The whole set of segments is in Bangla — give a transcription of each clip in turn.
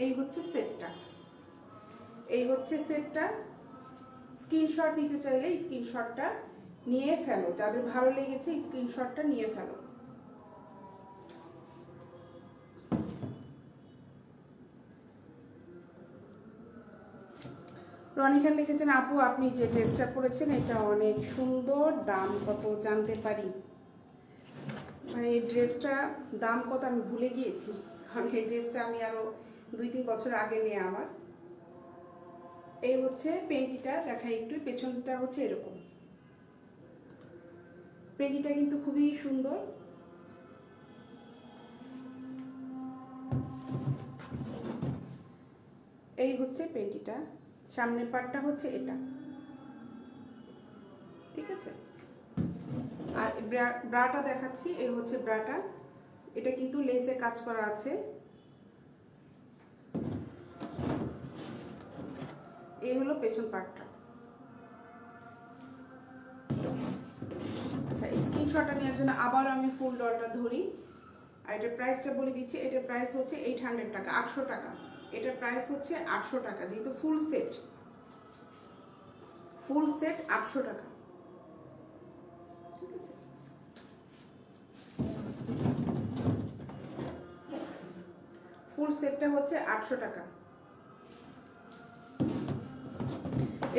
এই হচ্ছে সেটটা, এই হচ্ছে সেটটা। স্ক্রিনশট নিতে চাইলে স্ক্রিনশটটা নিয়ে ফেলো, যাদের ভালো লেগেছে স্ক্রিনশটটা নিয়ে ফেলো। রনি খান লিখেছেন, আপু আপনি যে ড্রেসটা পরেছেন এটা অনেক সুন্দর, দাম কত জানতে পারি? ভাই এই ড্রেসটা দাম কত আমি ভুলে গিয়েছি, কারণ এই ড্রেসটা আমি আরও 2-3 বছর আগে নেওয়া আমার। এই হচ্ছে পেন্টিটা, দেখাই একটু। পেছনটা হচ্ছে এরকম, পেন্টিটা কিন্তু খুবই সুন্দর। এই হচ্ছে পেন্টিটা, সামনের পার্টটা হচ্ছে এটা, ঠিক আছে। আর ব্রাটা দেখাচ্ছি, এই হচ্ছে ব্রাটা, এটা কিন্তু লেসে কাজ করা আছে। এই হলো পেছন পার্টটা। আচ্ছা, এই স্ক্রিনশটটা নেওয়ার জন্য আবার আমি ফুল ডলটা ধরি, আর এটার প্রাইসটা বলে দিচ্ছি। এটার প্রাইস হচ্ছে 800 টাকা, 800 টাকা। এটার প্রাইস হচ্ছে 800 টাকা, যেহেতু ফুল সেট, ফুল সেট 800 টাকা, ঠিক আছে। ফুল সেটটা হচ্ছে 800 টাকা।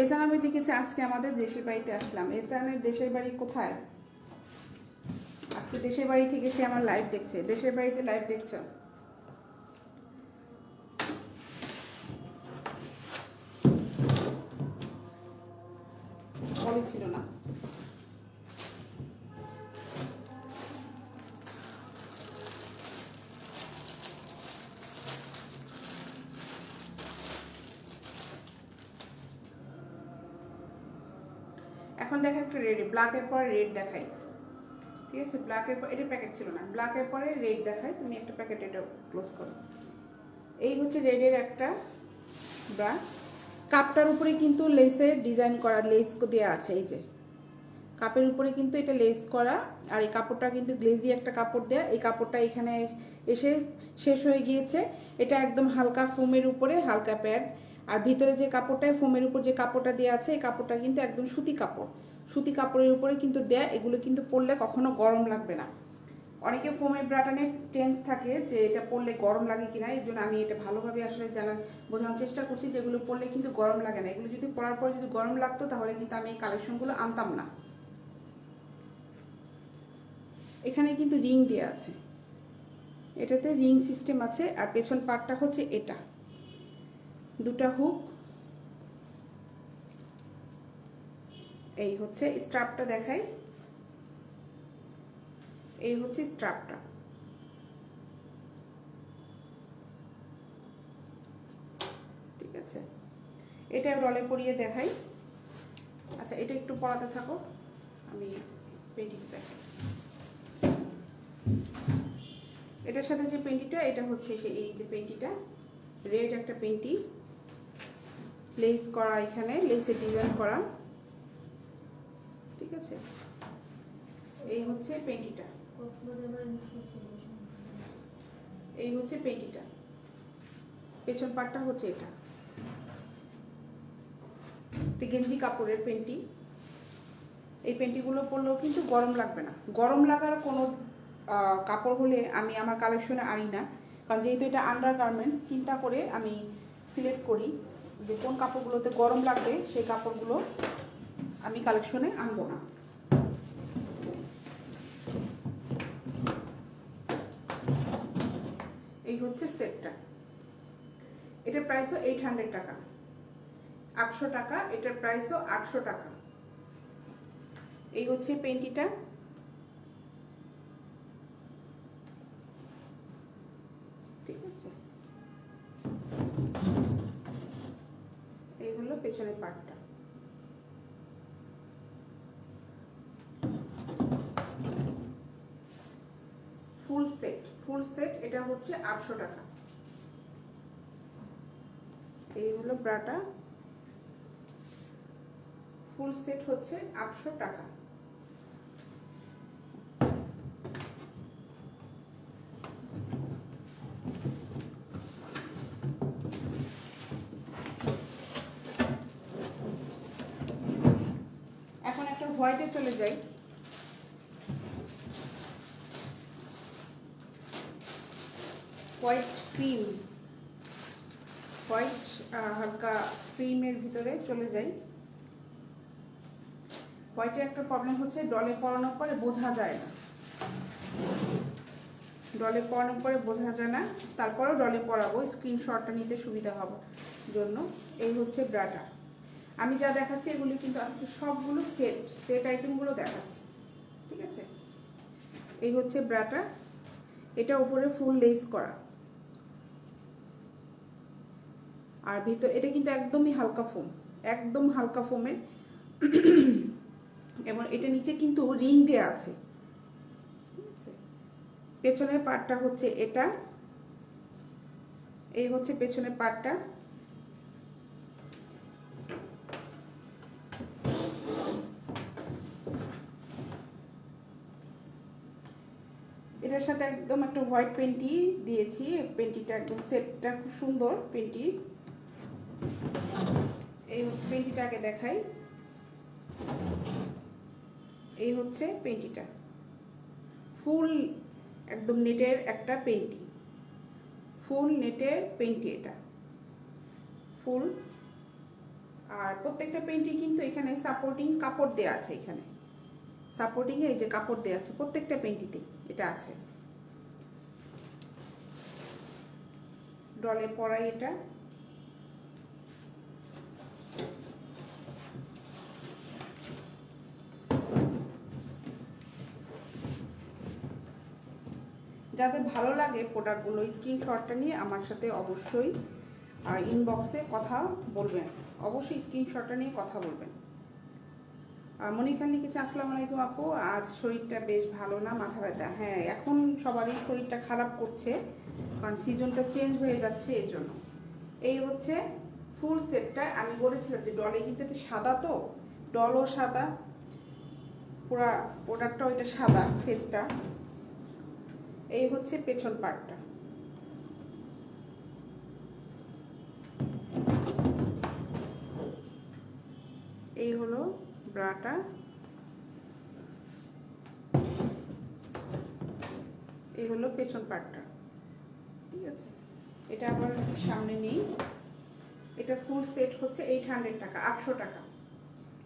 এসান আমি লিখেছে, আজকে আমাদের দেশের বাড়িতে আসলাম। এসানের দেশের বাড়ি কোথায়? আজকে দেশের বাড়ি থেকে সে আমার লাইভ দেখছে। দেশের বাড়িতে লাইভ দেখছো? বলেছিল না। এখন দেখা একটা রেড, ব্ল্যাকের পর রেড দেখাই, ঠিক আছে। ব্ল্যাকের পর, এটা প্যাকেট ছিল না, ব্ল্যাকের পরে রেড দেখাই। তুমি একটা প্যাকেট এটা ক্লোজ করো। এই হচ্ছে রেডের একটা ব্রা। কাপটার উপরে কিন্তু লেসের ডিজাইন করা, লেস দেওয়া আছে। এই যে কাপের উপরে কিন্তু এটা লেস করা, আর এই কাপড়টা কিন্তু গ্লেজি একটা কাপড় দেয়া। এই কাপড়টা এখানে এসে শেষ হয়ে গিয়েছে। এটা একদম হালকা ফোমের উপরে, হালকা প্যাড। আর ভিতরে যে কাপড়টায় ফোমের উপর যে কাপড়টা দেওয়া আছে, এই কাপড়টা কিন্তু একদম সুতি কাপড়, সুতি কাপড়ের উপরে কিন্তু দেয়া। এগুলো কিন্তু পরলে কখনো গরম লাগবে না। অনেকে ফোমের ব্রাটানের টেন্স থাকে যে এটা পরলে গরম লাগে কিনা, এই জন্য আমি এটা ভালোভাবে আসলে বোঝানোর চেষ্টা করছি, যেগুলো পরলে কিন্তু গরম লাগে না। এগুলো যদি পরার পর যদি গরম লাগতো তাহলে কিন্তু আমি এই কালেকশনগুলো আনতাম না। এখানে কিন্তু রিং দেওয়া আছে, এটাতে রিং সিস্টেম আছে। আর পেছন পার্টটা হচ্ছে এটা, দুটা হুক। এই হচ্ছে স্ট্রাপটা দেখাই, এই হচ্ছে স্ট্রাপটা, ঠিক আছে। এটা রলে পরিয়ে দেখাই। আচ্ছা, এটা একটু পরাতে থাকো, আমি পেন্টিং দেখাই। এটার সাথে যে পেন্টিটা, এটা হচ্ছে এই যে পেন্টিটা, রেড একটা পেন্টি, লেস করা, এখানে লেসের ডিজাইন করা, ঠিক আছে। এই হচ্ছে পেন্টিটা, এই হচ্ছে পেন্টিটা। পেছন পাটটা হচ্ছে এটা, গেঞ্জি কাপড়ের পেন্টি। এই পেন্টিগুলো পরলেও কিন্তু গরম লাগবে না। গরম লাগার কোনো কাপড় হলে আমি আমার কালেকশনে আনি না, কারণ যেহেতু এটা আন্ডার গার্মেন্টস, চিন্তা করে আমি সিলেক্ট করি যে কোন কাপড়গুলোতে গরম লাগবে, সেই কাপড়গুলো আমি কালেকশনে আনবো না। এই হচ্ছে সেটটা, এটার প্রাইসও 800 টাকা, 800 টাকা। এটার প্রাইসও 800 টাকা। এই হচ্ছে পেন্টিটা, ঠিক আছে। এই হলো পেছনের পার্টটা। ফুল সেট, ফুল সেট এটা হচ্ছে 800 টাকা। এই হলো ব্রাটা, ফুল সেট হচ্ছে 800 টাকা। হোয়াইটে চলে যাই। হোয়াইট ক্রিম, হোয়াইট হালকা ক্রিমের ভিতরে চলে যাই। হোয়াইটের একটা প্রবলেম হচ্ছে ডলে পরানোর পরে বোঝা যায় না, ডলে পরানোর পরে বোঝা যায় না। তারপরেও ডলে পরাবো, স্ক্রিনশটটা নিতে সুবিধা হবে জন্য। এই হচ্ছে ব্রাটা। আমি যা দেখাচ্ছি এগুলি কিন্তু আজকে সবগুলো সেট আইটেমগুলো দেখাচ্ছি, ঠিক আছে। এই হচ্ছে ব্রাটা, এটা উপরে ফুল লেস করা, আর ভিতর এটা কিন্তু একদমই হালকা ফোম, একদম হালকা ফোমের। এবং এটা নিচে কিন্তু রিং দেওয়া আছে, ঠিক আছে। পেছনের পার্টটা হচ্ছে এটা, এই হচ্ছে পেছনের পার্টটা। এটার সাথে একদম একটা হোয়াইট পেন্টি দিয়েছি, পেন্টিটা একদম সেটটা খুব সুন্দর পেন্টি। এই হচ্ছে পেন্টিটা, আগে দেখাই। এই হচ্ছে পেন্টিটা, ফুল একদম নেটের একটা পেন্টি, ফুল নেটের পেন্টি এটা ফুল। আর প্রত্যেকটা পেন্টি কিন্তু এখানে সাপোর্টিং কাপড় দেওয়া আছে, এখানে সাপোর্টিংয়ে এই যে কাপড় দেওয়া আছে প্রত্যেকটা পেন্টিতে, এটা আছে। ডলে পরাই এটা। যাদের ভালো লাগে প্রোডাক্টগুলো, স্ক্রিনশটটা নিয়ে আমার সাথে অবশ্যই ইনবক্সে কথা বলবেন, অবশ্যই স্ক্রিনশটটা নিয়ে কথা বলবেন। মনিখান লিখেছে, আসসালামু আলাইকুম আপু, আজ শরীরটা বেশ ভালো না, মাথা ব্যথা। হ্যাঁ, এখন সবারই শরীরটা খারাপ করছে, কারণ সিজনটা চেঞ্জ হয়ে যাচ্ছে এর জন্য। এই হচ্ছে ফুল সেটটা। আমি বলেছিলাম যে ডলে কিন্তু সাদা, তো ডলও সাদা, পুরা প্রোডাক্টটা ওইটা সাদা সেটটা। এই হচ্ছে পেছন পার্টটা, এই হলো ব্রাটা। এই হলো পেছন পার্টটা, ঠিক আছে। এটা আবার সামনে নেই। এটা ফুল সেট হচ্ছে 800 টাকা, 800 টাকা।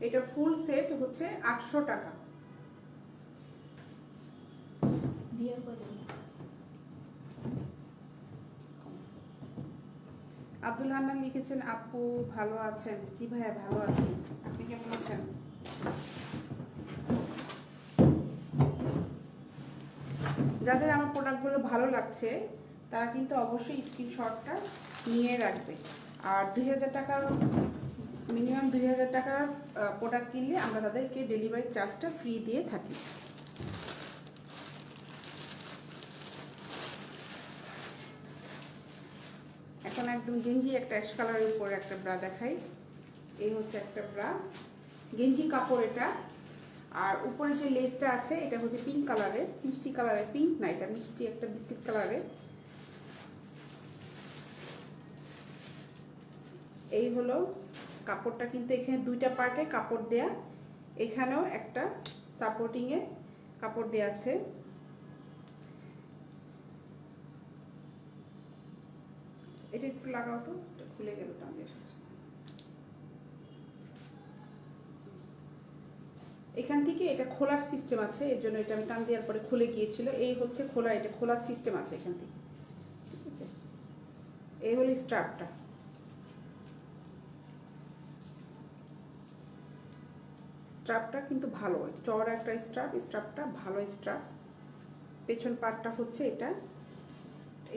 এটা ফুল সেট হচ্ছে 800 টাকা। আব্দুল হান্নান লিখেছেন, আপু ভালো আছেন? জি ভাইয়া ভালো আছি, আপনি কেমন আছেন? যাদের আমার প্রোডাক্টগুলো ভালো লাগছে তারা কিন্তু অবশ্যই স্ক্রিনশটটা নিয়ে রাখবে। আর 2000 টাকার মিনিমাম 2000 টাকার প্রোডাক্ট কিনলে আমরা তাদেরকে ডেলিভারি চার্জটা ফ্রি দিয়ে থাকি। এখন একদম গেঞ্জি একটা অ্যাশ কালারের উপরে একটা ব্রা দেখাই। এই হচ্ছে একটা ব্রা, গেঞ্জি কাপড় এটা। আর উপরে যে লেসটা আছে এটা হচ্ছে পিঙ্ক কালারের, মিষ্টি কালারের, পিঙ্ক না, এটা মিষ্টি একটা বিস্কিট কালারের। এই হলো কাপড়টা, কিন্তু এখানে দুইটা পার্টে কাপড় দেয়া, এখানেও একটা সাপোর্টিংয়ে কাপড় দেয়া আছে। এটা একটু লাগাও তো, এটা খুলে গেল টান। এখান থেকে এটা খোলার সিস্টেম আছে, এর জন্য এটা আমি টান দেওয়ার পরে খুলে গিয়েছিল। এই হচ্ছে খোলা, এটা খোলার সিস্টেম আছে এখান থেকে, ঠিক আছে। এই হলো স্ট্রাপটা, স্ট্রাপটা কিন্তু ভালো, চওড়া একটা স্ট্রাপ, স্ট্রাপটা ভালো স্ট্রাপ। পেছন পার্টটা হচ্ছে এটা।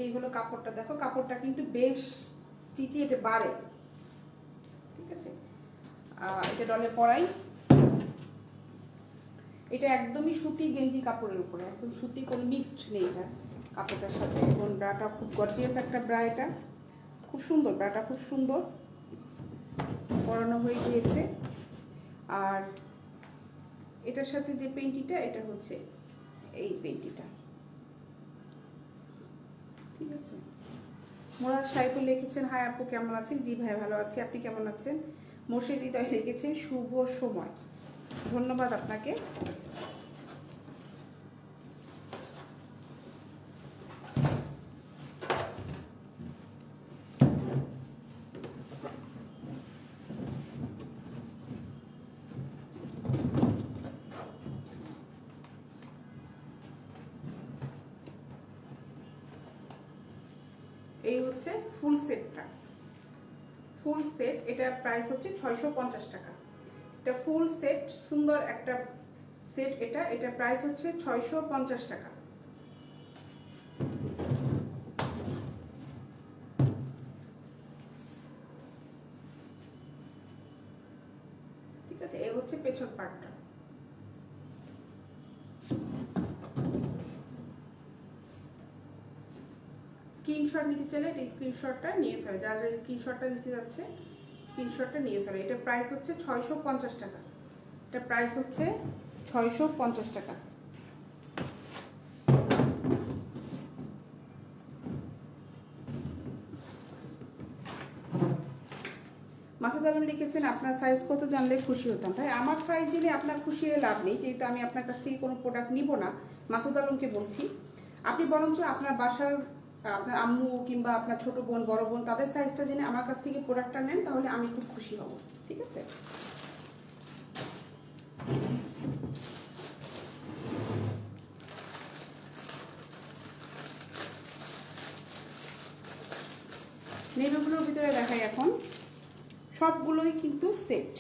এই হলো কাপড়টা, দেখো কাপড়টা কিন্তু বেশ স্টিচি, এটা বাড়ে, ঠিক আছে। এটা ডলে পরাই। এটা একদমই সুতি গেঞ্জি কাপড়ের উপরে, একদম সুতি, কোনো মিক্সড নেই এটা কাপড়টার সাথে। এবং ব্রাটা খুব গর্জিয়াস একটা ব্রা, এটা খুব সুন্দর, ব্রাটা খুব সুন্দর পরানো হয়ে গিয়েছে। আর এটার সাথে যে পেন্টিটা, এটা হচ্ছে এই পেন্টিটা, ঠিক আছে। মোরাদ সাইফুল লিখেছেন, হাই আপু কেমন আছেন? জি ভাই ভালো আছি, আপনি কেমন আছেন? মোর্শেদ হৃদয় লিখেছেন, শুভ সময়। ধন্যবাদ আপনাকে। এই হচ্ছে ফুল সেটটা, ফুল সেট, এটা প্রাইস হচ্ছে 650 টাকা। এটা ফুল সেট, সুন্দর একটা সেট, এটা প্রাইস হচ্ছে 650 টাকা। ঠিক আছে, এই হচ্ছে পেছন পার্টটা। স্ক্রিনশট নিতে চাইলে এটা স্ক্রিনশটটা নিয়ে ফেলে, যারা স্ক্রিনশটটা নিতে যাচ্ছে স্ক্রিনশটটা নিয়ে ফেলে। এটা প্রাইস হচ্ছে 650 টাকা। এটা প্রাইস হচ্ছে 650 টাকা। মাসুদ আলম লিখেছেন আপনার সাইজ কত জানলে খুশি হতাম। ভাই আমার সাইজ জেনে আপনার খুশি হয়ে লাভ নেই, যেহেতু আমি আপনার কাছ থেকে কোনো প্রোডাক্ট নিব না। মাসুদ আলমকে বলছি, আপনি বরঞ্চ আপনার বাসার আপনার আম্মু কিংবা আপনার ছোট বোন, বড় বোন, তাদের সাইজটা জেনে আমার কাছ থেকে প্রোডাক্টটা নেন, তাহলে আমি খুব খুশি হব। ঠিক আছে, নেভিগুলোর ভিতরে দেখাই এখন। সবগুলোই কিন্তু সেট,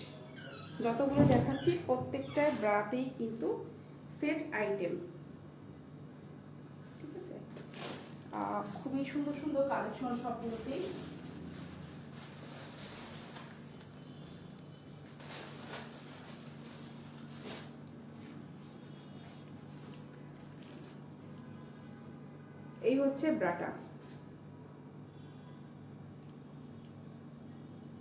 যতগুলো দেখাচ্ছি প্রত্যেকটা ব্রাতেই কিন্তু সেট আইটেম। ঠিক আছে, খুবই সুন্দর সুন্দর কালেকশন সবগুলোতেই। এই হচ্ছে ব্রাটা।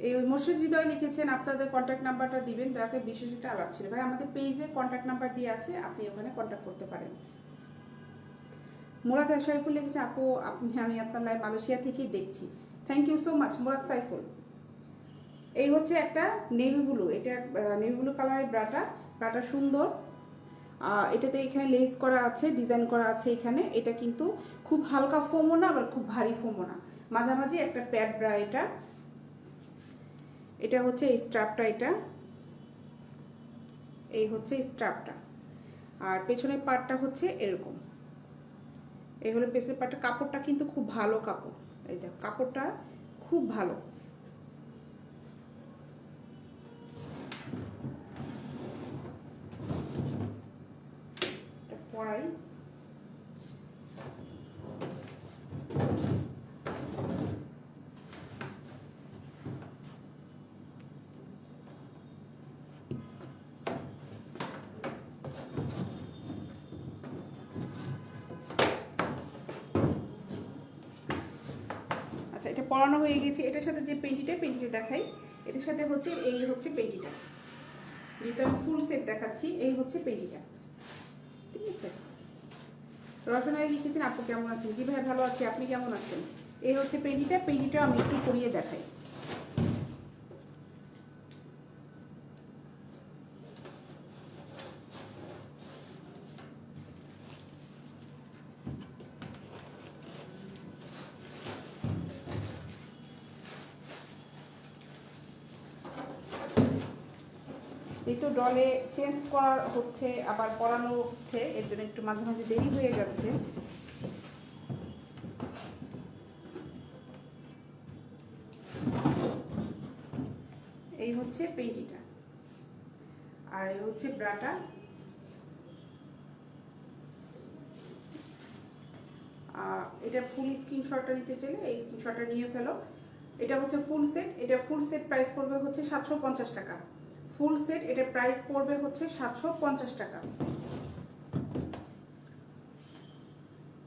এই মোর্শেদ হৃদয় লিখেছেন আপনাদের কন্ট্যাক্ট নাম্বারটা দিবেন, দয়াকে বিশেষ একটা আলাপ ছিল। ভাই আমাদের পেজে কন্ট্যাক্ট নাম্বার দিয়ে আছে, আপনি ওখানে কন্ট্যাক্ট করতে পারেন। মুরাদ সাইফুল লিখেছে আপু আমি আপনার লাইভ মালয়েশিয়া থেকেই দেখছি। Thank you so much Murad Saiful. এই হচ্ছে একটা নেভি ব্লু, এটা নেভি ব্লু কালারের ব্রাটা সুন্দর। এটাতে এখানে লেস করা আছে, ডিজাইন করা আছে এখানে। এটা কিন্তু খুব হালকা ফোমও না, আবার খুব ভারী ফোমও না, মাঝামাঝি একটা প্যাড ব্রা। এটা হচ্ছে এই স্ট্র্যাপটা, এই হচ্ছে স্ট্র্যাপটা। আর পেছনের পার্টটা হচ্ছে এরকম। এই হলো পেছনের পার্টটা। কাপড়টা কিন্তু খুব ভালো কাপড়, এই দেখ কাপড়টা খুব ভালো। পরাই আচ্ছা, এটা পরানো হয়ে গেছে। এটার সাথে যে পেন্টিটা দেখাই, এটার সাথে হচ্ছে এই হচ্ছে পেন্টিটা, যেটা আমি ফুল সেট দেখাচ্ছি। এই হচ্ছে পেন্টিটা। ঠিক আছে, রসনায় লিখেছেন আপু কেমন আছেন? জি ভাই ভালো আছি, আপনি কেমন আছেন? এই হচ্ছে পেন্টিটা আমি একটু পরিয়ে দেখাই। এই তো ডলে চেঞ্জ করা হচ্ছে, আবার পরানো হচ্ছে, এর জন্য একটু মাঝে মাঝে দেরি হয়ে যাচ্ছে। এই হচ্ছে পেন্টিটা, আর এই হচ্ছে ব্রাটা। এটা ফুল স্ক্রিনশটটা নিতে চাইলে এই স্ক্রিনশটটা নিয়ে ফেলো। এটা হচ্ছে ফুল সেট। এটা ফুল সেট প্রাইস পড়বে হচ্ছে 750 টাকা। ফুল সেট এটা প্রাইস পড়বে হচ্ছে 750 টাকা।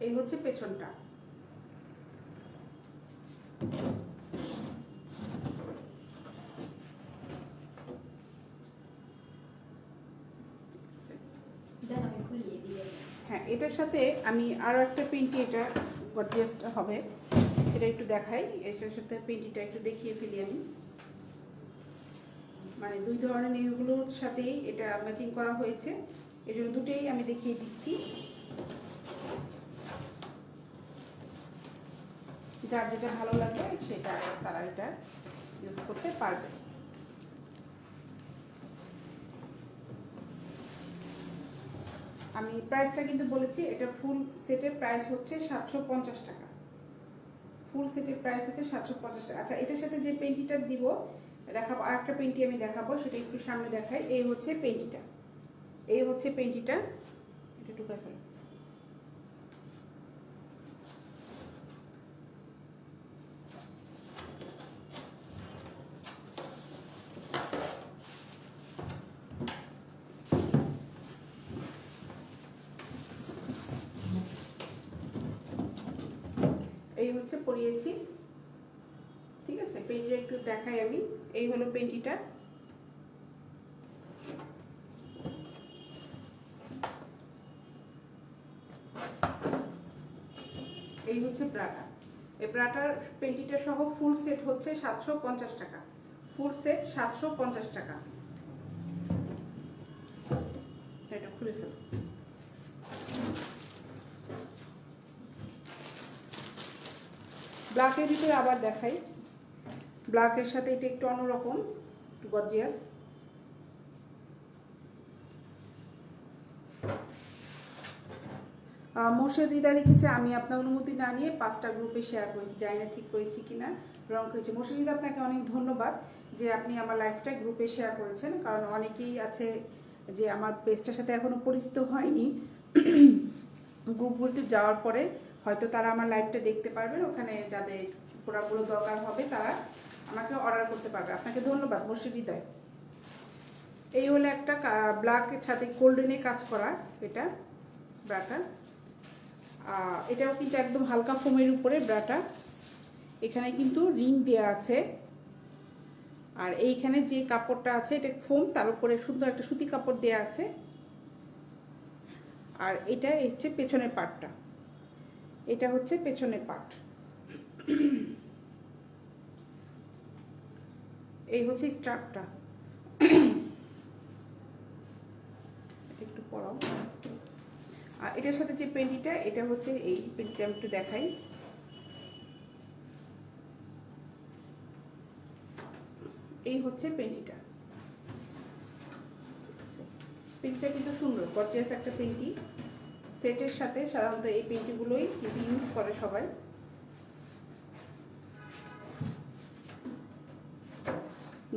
এই হচ্ছে পেছনটা। হ্যাঁ, এটার সাথে আমি আরও একটা পেন্টি, এটা গর্জিয়াস হবে, এটা একটু দেখাই। এটার সাথে পেন্টিটা একটু দেখিয়ে ফেলি আমি। মানে দুই ধরনের নেইলগুলোর সাথেই এটা ম্যাচিং করা হয়েছে, এই জন্য দুটোই আমি দেখিয়ে দিচ্ছি। যার যেটা ভালো লাগে সেটা তারা এটা ইউজ করতে পারবে। আমি প্রাইসটা কিন্তু বলেছি, এটা ফুল সেটের প্রাইস হচ্ছে 750 টাকা। ফুল সেটের প্রাইস হচ্ছে 750 টাকা। আচ্ছা, এটার সাথে যে পেন্টিটা দিব দেখাবো, আর একটা পেন্টি আমি দেখাবো, সেটা একটু সামনে দেখাই। এই হচ্ছে পেন্টিটা, এই হচ্ছে পেন্টিটা, এটা টুকা ফেলো। এই হচ্ছে পরিয়েছি, ঠিক আছে। পেন্টিটা একটু দেখাই আমি। এই হলো পেন্টিটা, এই হচ্ছে ব্রাটা। এই ব্রাটার পেন্টিটা সহ ফুল সেট হচ্ছে 750 টাকা। ফুল সেট 750 টাকা। এটা খুলে ফেলো। ব্ল্যাকের ভিতরে আবার দেখাই, ব্ল্যাকের সাথে এটা একটু অন্যরকম, একটু গর্জিয়াস। মোর্শেদিদা লিখেছে, আমি আপনার অনুমতি না নিয়ে 5টা গ্রুপে শেয়ার করেছি, জানি না ঠিক করেছি কিনা, রং করেছি। মোর্শেদিদা, আপনাকে অনেক ধন্যবাদ যে আপনি আমার লাইফটা গ্রুপে শেয়ার করেছেন, কারণ অনেকেই আছে যে আমার পেজটার সাথে এখনো পরিচিত হয়নি। গ্রুপগুলোতে যাওয়ার পরে হয়তো তারা আমার লাইভটা দেখতে পারবেন, ওখানে যাদের প্রোডাক্টগুলো দরকার হবে তারা আমাকে অর্ডার করতে পারবে। আপনাকে ধন্যবাদ মোর্শেদিদা। এই হলো একটা ব্ল্যাকের সাথে গোল্ডেনে কাজ করা এটা ব্রাটা। এটাও কিন্তু একদম হালকা ফোমের উপরে ব্রাটা। এখানে কিন্তু রিং দেওয়া আছে, আর এইখানে যে কাপড়টা আছে এটা ফোম, তার উপরে সুন্দর একটা সুতি কাপড় দেওয়া আছে। আর এটা হচ্ছে পেছনের পার্টটা, এটা হচ্ছে পেছনের পার্ট। এই হচ্ছে স্টার্টটা, একটু পরাও। আর এটার সাথে যে পেন্টিটা, এটা হচ্ছে এই পেন্টিটা আমি একটু দেখাই। এই হচ্ছে পেন্টিটা, পেন্টিটা কিন্তু সুন্দর গর্জিয়াস একটা পেন্টি। সেটের সাথে সাধারণত এই পেন্টিগুলোই কিন্তু ইউজ করে সবাই।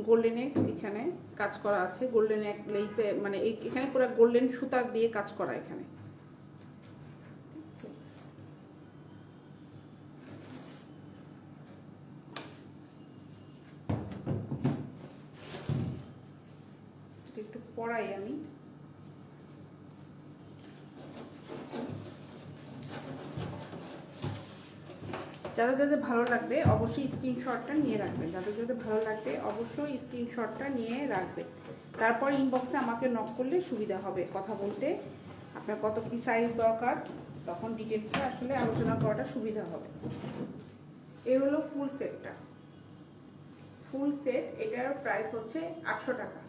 গোল্ডেনে এখানে কাজ করা আছে, গোল্ডেন এক লেসে, মানে এখানে পুরো গোল্ডেন সুতার দিয়ে কাজ করা এখানে। একটু পরাই আমি। যাদের যাদের ভালো লাগবে অবশ্যই স্ক্রিনশটটা নিয়ে রাখবেন, যাদের যাদের ভালো লাগবে অবশ্যই স্ক্রিনশটটা নিয়ে রাখবেন। তারপর ইনবক্সে আমাকে নক করলে সুবিধা হবে কথা বলতে, আপনার কত কি সাইজ দরকার, তখন ডিটেলসটা আসলে আলোচনা করাটা সুবিধা হবে। এই হলো ফুল সেটটা, ফুল সেট এটার প্রাইস হচ্ছে 800 টাকা।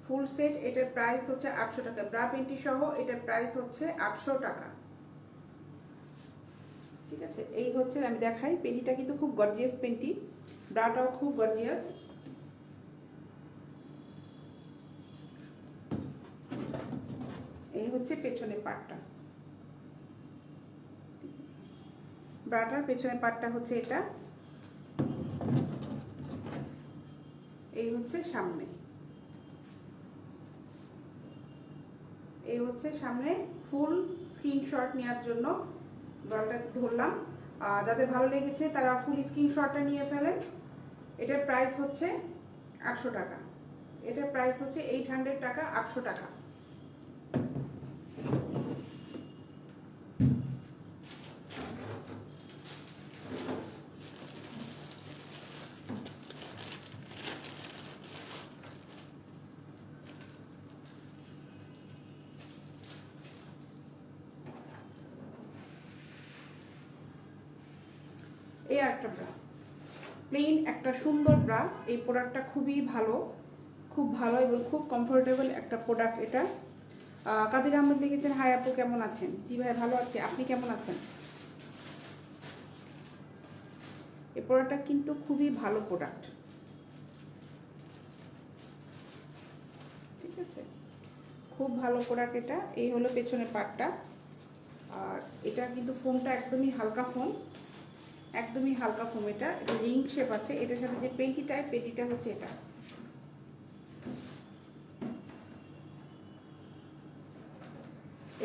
ফুল সেট এটার প্রাইস হচ্ছে 800 টাকা। ব্রা পেন্টি সহ এটার প্রাইস হচ্ছে 800 টাকা, ঠিক আছে। এই হচ্ছে, আমি দেখাই, পেন্টিটা কিন্তু খুব গর্জিয়াস পেন্টি, ব্রাটাও খুব গর্জিয়াস। এই হচ্ছে পেছনের পার্টটা, ঠিক আছে। ব্রাটার পেছনের পার্টটা হচ্ছে এটা। এই হচ্ছে সামনে, এই হচ্ছে সামনে। ফুল স্ক্রিনশট নেওয়ার জন্য ব্রাটা ধরলাম, যাদের ভালো লেগেছে তারা ফুল স্ক্রিনশটটা নিয়ে ফেলেন। এটার প্রাইস হচ্ছে 800 টাকা, এটার প্রাইস হচ্ছে 800 টাকা, 800 টাকা। এই একটা ব্রা, প্লেন একটা সুন্দর ব্রা। এই প্রোডাক্টটা খুবই ভালো, খুব ভালো এবং খুব কমফোর্টেবল একটা প্রোডাক্ট এটা। কাদির আহমেদ লিখেছেন, হাই আপু কেমন আছেন? জি ভাই ভালো আছি, আপনি কেমন আছেন? এই প্রোডাক্টটা কিন্তু খুবই ভালো প্রোডাক্ট, ঠিক আছে, খুব ভালো প্রোডাক্ট এটা। এই হলো পেছনের পার্টটা। আর এটা কিন্তু ফোমটা একদমই হালকা ফোম, একদমই হালকা ফোম। এটা রিং শেপ আছে। এটার সাথে যে পেটিটা হচ্ছে এটা।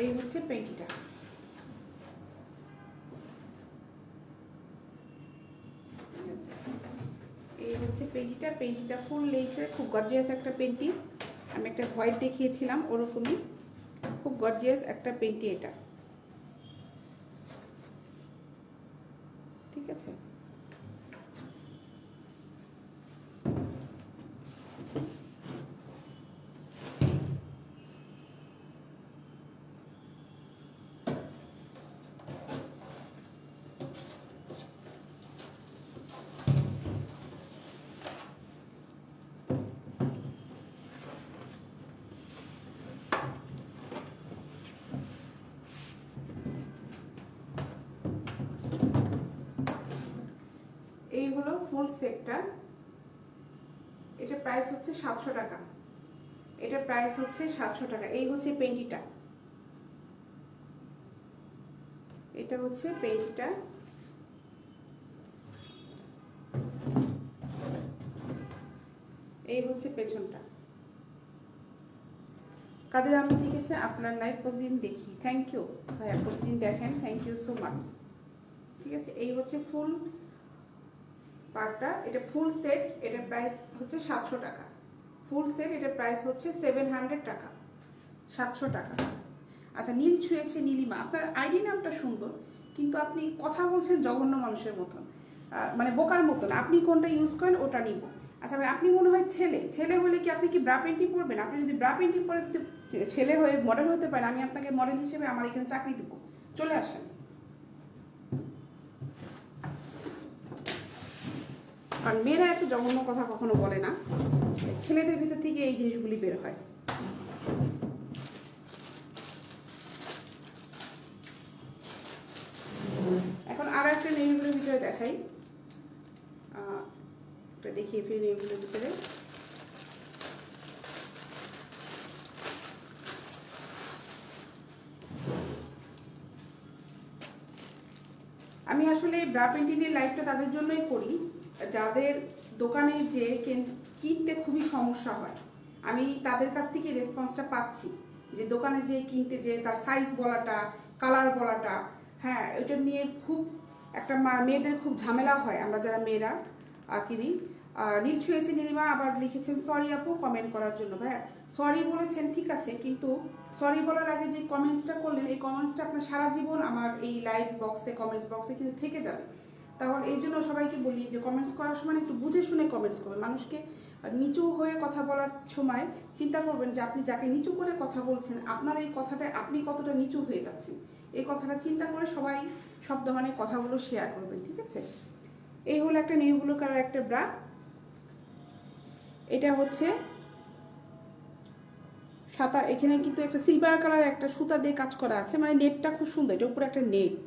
এই হচ্ছে পেন্টিটা, এই হচ্ছে পেন্টিটা ফুল লেসের, খুব গর্জিয়াস একটা পেন্টি। আমি একটা হোয়াইট দেখিয়েছিলাম, ওরকমই খুব গর্জিয়াস একটা পেন্টি এটা, ঠিক আছে। এই হলো ফুল সেটটা। এটা প্রাইস হচ্ছে 700 টাকা। এটা প্রাইস হচ্ছে 700 টাকা। এই হচ্ছে পেন্টিটা, এটা হচ্ছে পেন্টিটা। এই হচ্ছে পেছনটা। কাদের আমি লিখেছে, আপনার লাইভ প্রতিদিন দেখি। থ্যাংক ইউ ভাইয়া, প্রতিদিন দেখেন, থ্যাংক ইউ সো মাচ, ঠিক আছে। এই হচ্ছে ফুল পার্টটা, এটা ফুল সেট। এটার প্রাইস হচ্ছে 700 টাকা। ফুল সেট এটার প্রাইস হচ্ছে 700 টাকা, 700 টাকা। আচ্ছা, নীল ছুঁয়েছে নীলিমা, আপনার আইডি নামটা সুন্দর, কিন্তু আপনি কথা বলছেন জঘন্য মানুষের মতন, মানে বোকার মতন। আপনি কোনটা ইউজ করেন ওটা নিব। আচ্ছা ভাই, আপনি মনে হয় ছেলে হলে কি আপনি কি ব্রা পেন্টি পরবেন? আপনি যদি ব্রা পেন্টি পরে যদি ছেলে হয়ে মডেল হতে পারেন, আমি আপনাকে মডেল হিসেবে আমার এখানে চাকরি দেবো, চলে আসেন। কারণ মেয়েরা এত জঘন্য কথা কখনো বলে না, ছেলেদের ভিতর থেকে এই জিনিসগুলি বের হয়। এখন আর একটা নেভিগুলোর ভিতরে দেখাই, একটা দেখিয়ে ফেলি নেভিগুলোর ভিতরে। আমি আসলে ব্রা পেন্টিংয়ের লাইভটা তাদের জন্যই করি যাদের দোকানে যে কিনতে খুবই সমস্যা হয়। আমি তাদের কাছ থেকে রেসপন্সটা পাচ্ছি যে দোকানে যে কিনতে যে তার সাইজ বলাটা, কালার বলাটা, হ্যাঁ এটা নিয়ে খুব একটা মেয়েদের খুব ঝামেলা হয়। আমরা যারা মেয়েরা কিনি। নীল ছুঁয়েছে নীলিমা আবার লিখেছেন, সরি আপু কমেন্ট করার জন্য। ভাইয়া সরি বলেছেন ঠিক আছে, কিন্তু সরি বলার আগে যে কমেন্টসটা করলেন, এই কমেন্টসটা আপনার সারা জীবন আমার এই লাইভ বক্সে, কমেন্টস বক্সে কিন্তু থেকে যাবে। তাহলে এই জন্য সবাইকে বলি যে কমেন্টস করার সময় একটু বুঝে শুনে কমেন্টস করবেন। মানুষকে নিচু হয়ে কথা বলার সময় চিন্তা করবেন যে আপনি যাকে নিচু করে কথা বলছেন, আপনার এই কথাটা আপনি কতটা নিচু হয়ে যাচ্ছেন, এই কথাটা চিন্তা করে সবাই সব ধরনের কথাগুলো শেয়ার করবেন, ঠিক আছে। এই হলো একটা নেভি ব্লু কালার একটা ব্রা। এটা হচ্ছে সাদা, এখানে কিন্তু একটা সিলভার কালার একটা সুতা দিয়ে কাজ করা আছে, মানে নেটটা খুব সুন্দর, এটা উপরে একটা নেট।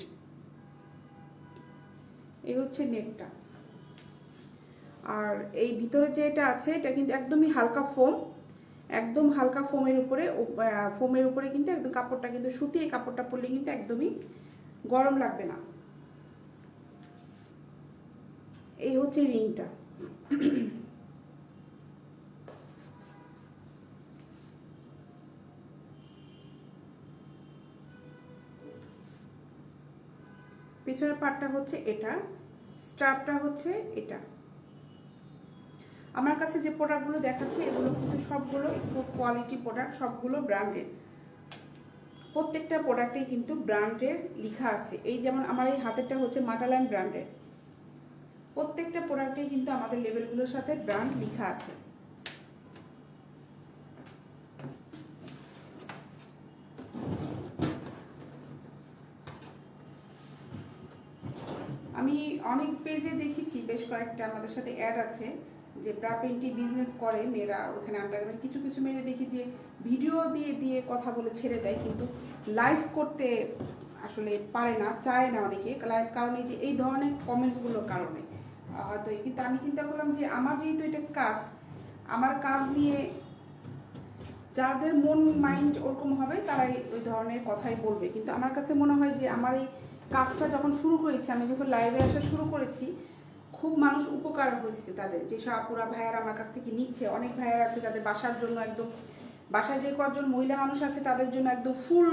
এই হচ্ছে নেটটা। আর এই ভিতরে যে এটা আছে, এটা কিন্তু একদমই হালকা ফোম, একদম হালকা ফোমের উপরে কিন্তু একদম কাপড়টা কিন্তু সুতি। এই কাপড়টা পরলে কিন্তু একদমই গরম লাগবে না। এই হচ্ছে রিংটা। পিছনের পার্টটা হচ্ছে এটা, স্ট্রাপটা হচ্ছে এটা। আমার কাছে যে প্রোডাক্টগুলো দেখাচ্ছে এগুলো কিন্তু সবগুলো এক্সপোর্ট কোয়ালিটি প্রোডাক্ট, সবগুলো ব্র্যান্ডেড। প্রত্যেকটা প্রোডাক্টেই কিন্তু ব্র্যান্ডের লেখা আছে। এই যেমন আমার এই হাতেরটা হচ্ছে মাটাল্যান্ড ব্র্যান্ডের। প্রত্যেকটা প্রোডাক্টেই কিন্তু আমাদের লেবেলগুলোর সাথে ব্র্যান্ড লেখা আছে। আমি অনেক পেজে দেখেছি, বেশ কয়েকটা আমাদের সাথে অ্যাড আছে যে ব্রা পেন্টি বিজনেস করে মেয়েরা, ওখানে আন্ডারগ্রাউন্ড কিছু কিছু মেয়েদের দেখি যে ভিডিও দিয়ে দিয়ে কথা বলে ছেড়ে দেয়, কিন্তু লাইভ করতে আসলে পারে না, চায় না অনেকে, কারণ এই যে এই ধরনের কমেন্টসগুলোর কারণে। তো কিন্তু আমি চিন্তা করলাম যে আমার যেহেতু এটা কাজ, আমার কাজ নিয়ে যাদের মন মাইন্ড ওরকম হবে তারাই ওই ধরনের কথাই বলবে, কিন্তু আমার কাছে মনে হয় যে আমার এই কাজটা যখন শুরু করেছি, আমি যখন লাইভে আসা শুরু করেছি, খুব মানুষ উপকার হয়েছে তাদের, যে আপুরা ভাইয়ারা আমার কাছ থেকে নিচ্ছে। অনেক ভাইয়ার আছে তাদের বাসার জন্য একদম, বাসায় যে কয়েকজন মহিলা মানুষ আছে তাদের জন্য একদম ফুল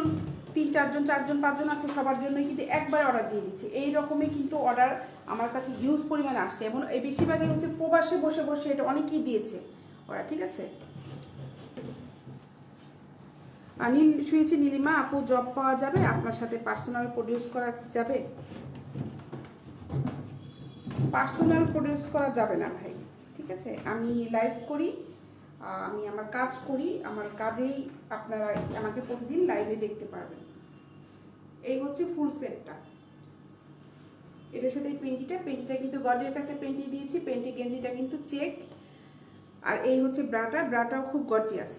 3-4জন 4জন 5জন আছে, সবার জন্যই কিন্তু একবার অর্ডার দিয়ে দিচ্ছে। এই রকমই কিন্তু অর্ডার আমার কাছে হিউজ পরিমাণে আসছে, এবং এই বেশিরভাগই হচ্ছে প্রবাসে বসে বসে এটা অনেকেই দিয়েছে ওরা। ঠিক আছে, নীল শুয়েছি নীলিমা আপু, জব পাওয়া যাবে আপনার সাথে? পার্সোনাল প্রডিউস করা যাবে? পার্সোনাল প্রডিউস করা যাবে না ভাই, ঠিক আছে? আমি লাইভ করি, আমি আমার কাজ করি, আমার কাজেই আপনারা আমাকে প্রতিদিন লাইভে দেখতে পারবেন। এই হচ্ছে ফুল সেটটা, এটার সাথে এই পেন্টিটা কিন্তু গর্জিয়াস একটা পেন্টি দিয়েছি, পেন্টি গেঞ্জিটা কিন্তু চেক, আর এই হচ্ছে ব্রাটাও খুব গর্জিয়াস।